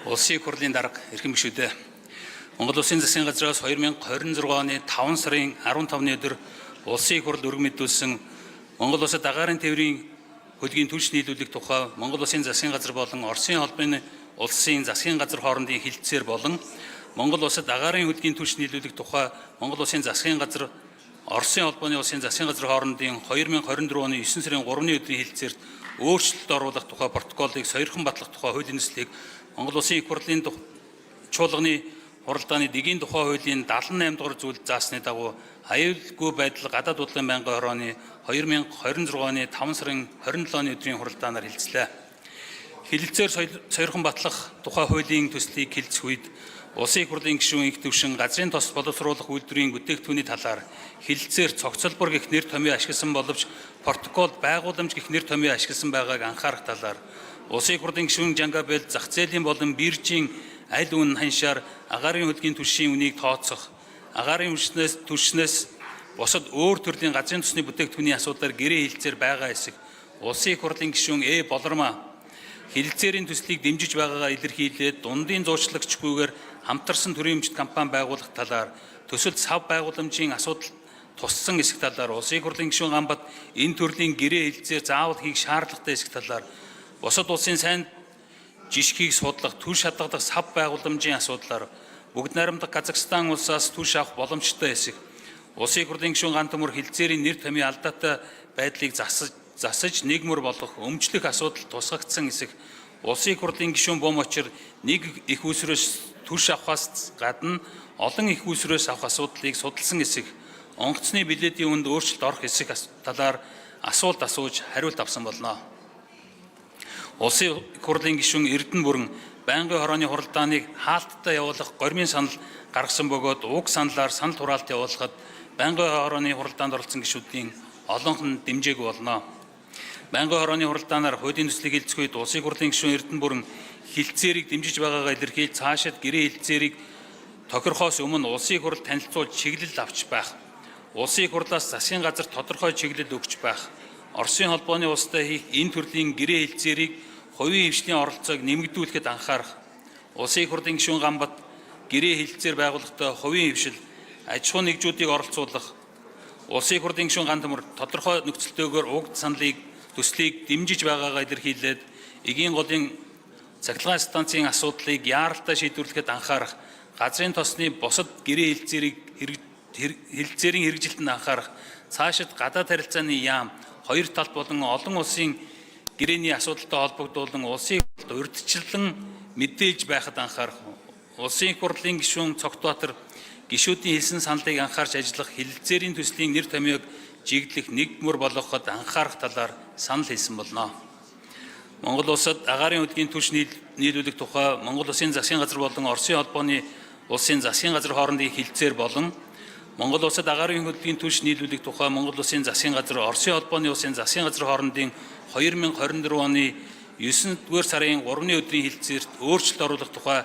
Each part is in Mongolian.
Улсын их хурлын дарга эрхэм гишүүдээ Монгол Улсын засгийн газраас 2026 оны 5 сарын 15-ны өдөр Улсын их хурл өргөн мэдүүлсэн Монгол Улсад агаарын тээврийн хөдгийн түлш нийлүүлэх тухай Монгол Улсын засгийн газар болон Оросын холбооны улсын засгийн газар хоорондын хилцээр болон Монгол Улсад агаарын хөдгийн түлш нийлүүлэх тухай Монгол Улсын засгийн газар Оросын холбооны улсын засгийн газар хоорондын 2024 оны 9 сарын 3-ны өдрийн хилцээрт өөрчлөлт оруулах тухай протоколыг сойрхон батлах тухай хуулийн төслийг Монгол Улсын их хурлын чуулганы хуралдааны дэгийн тухай хуулийн 78 дугаар зүйлд заасны дагуу аюулгүй байдал гадаад бодлогын байнгын хорооны 2026 оны 5 сарын 27-ны өдрийн хуралдаанаар хилцлээ. Хилцээр сойрхон батлах тухай хуулийн төслийг хилцэх үед Улсын их хурлын гишүүн их төвшин газрын тос боловсруулах үйлдвэрийн бүтээгдэхүүний талаар хилцээр цогцлбор гэх нэр томьёо ашигласан боловч протокол байгууламж гэх нэр томьёо ашигласан байгааг анхаарах талаар Улсын их хурлын гишүүн Жангабел зах зээлийн болон биржийн аль үнэ ханшаар агаарын хөдгийн түлшийн үнийг тооцох, агаарын түлшнээс бусад өөр төрлийн газрын тосны бүтээгдэхүүний асуудлаар гэрээ хилцээр байгаа эсэх Улсын их хурлын гишүүн Болормаа хилцээрийн төслийг дэмжиж байгаагаа илэрхийлээд дундын зуучлагчгүйгээр хамтарсан төрийн өмчт компани байгуулах талаар төсөлд сав байгууламжийн асуудал туссан эсэх талаар Улсын их хурлын гишүүн Гамбат энэ төрлийн гэрээ хилцээр заавал хийх шаардлагатай эсэх талаар бусад улсын сайн жишгийг судлах түлш хадгалах сав байгууламжийн асуудлаар бүгд найрамдах Казахстан улсаас түлш авах боломжтой эсэх Улсын их хурлын гишүүн Гантөмөр хилцээрийн нэр томьёо алдаатай байдлыг засаж нэгмөр болох өмчлөх асуудал тусгагдсан эсэх Улсын их хурлын гишүүн Бомочир нэг их усрөөс түлш авахаас гадна олон их усрөөс авах асуудлыг судалсан эсэх онгоцны билетийн үнд өөрчлөлт орох эсэх талаар асуулт асууж хариулт авсан болно. Улсын их хурлын гишүүн Эрдэнэ бүрэн байнгын хорооны хуралдааныг хаалттай явуулах гормын санал гаргасан бөгөөд уг саналаар санал хураалт явуулахад байнгын хорооны хуралдаанд оролцсон гишүүдийн олонх нь дэмжээгүй болно. Байнгын хорооны хуралдаанаар хуулийн төслийг хилцэх үед Улсын их хурлын гишүүн Эрдэнэ бүрэн хилцээрийг дэмжиж байгаагаа илэрхийлж цаашид гэрээ хилцээрийг тохирохоос өмнө Улсын их хурл танилцуулж чиглэл авч байх. Улсын их хурлаас засгийн газар тодорхой чиглэл өгч байх. Оросын холбооны улстай хийх энэ төрлийн гэрээ хилцээрийг хувийн хвшлийн оролцоог нэмэгдүүлэхэд анхаарах. Улсын их хурлын гишүүн Гамбат гэрээ хилцээр байгуулахдаа хувийн хвшил, аж ахуй нэгжүүдийг оролцуулах. Улсын их хурлын гишүүн Гантөмөр тодорхой нөхцөлтэйгээр уг саналыг төслийг дэмжиж байгаагаа илэрхийлээд эгийн голын цахилгаан станцын асуудлыг яаралтай шийдвэрлэхэд анхаарах. Газрын тосны бусад гэрээ хилцээрийн хэрэгжилтэнд анхаарах. Цаашид гадаад харилцааны яам хоёр талт болон олон улсын гэрээний асуудалтай холбогдуулан улсын их хурлд урьдчилан мэдээлж байхад анхаарах. Улсын их хурлын гишүүн Цогтбаатар гишүүдийн хэлсэн саналыг анхаарч ажиллах хилцээрийн төслийн нэр томьёог чиглэх нэгмөр болгоход анхаарах талаар санал хэлсэн болно. Монгол Улсад агаарын хөдгийн түлш нийлүүлэх тухай Монгол Улсын засгийн газар болон Оросын холбооны улсын засгийн газар хоорондын хилцээр болон Монгол Улсад агаарын хөдгийн түлш нийлүүлэх тухай Монгол Улсын засгийн газар Оросын холбооны улсын засгийн газар хоорондын 2024 оны 9-р сарын 3-ны өдрийн хилцээрт өөрчлөлт оруулах тухай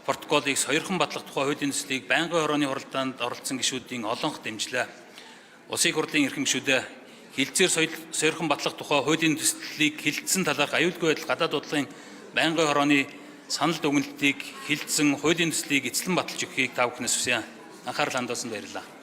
протоколыг сойрхон батлах тухай хуулийн төслийг байнгын хорооны хуралдаанд оролцсон гишүүдийн олонх дэмжлээ. Улсын их хурлын эрхэм гишүүдээ хилцээр сойрхон батлах тухай хуулийн төслийг хилцсэн талаарх аюулгүй байдал гадаад бодлогын байнгын хорооны санал дүгнэлтийг хилцсэн хуулийн төслийг эцлэн баталж өгөхийг та бүхнээс хүсье. Анхаарал хандуулсанд баярлалаа.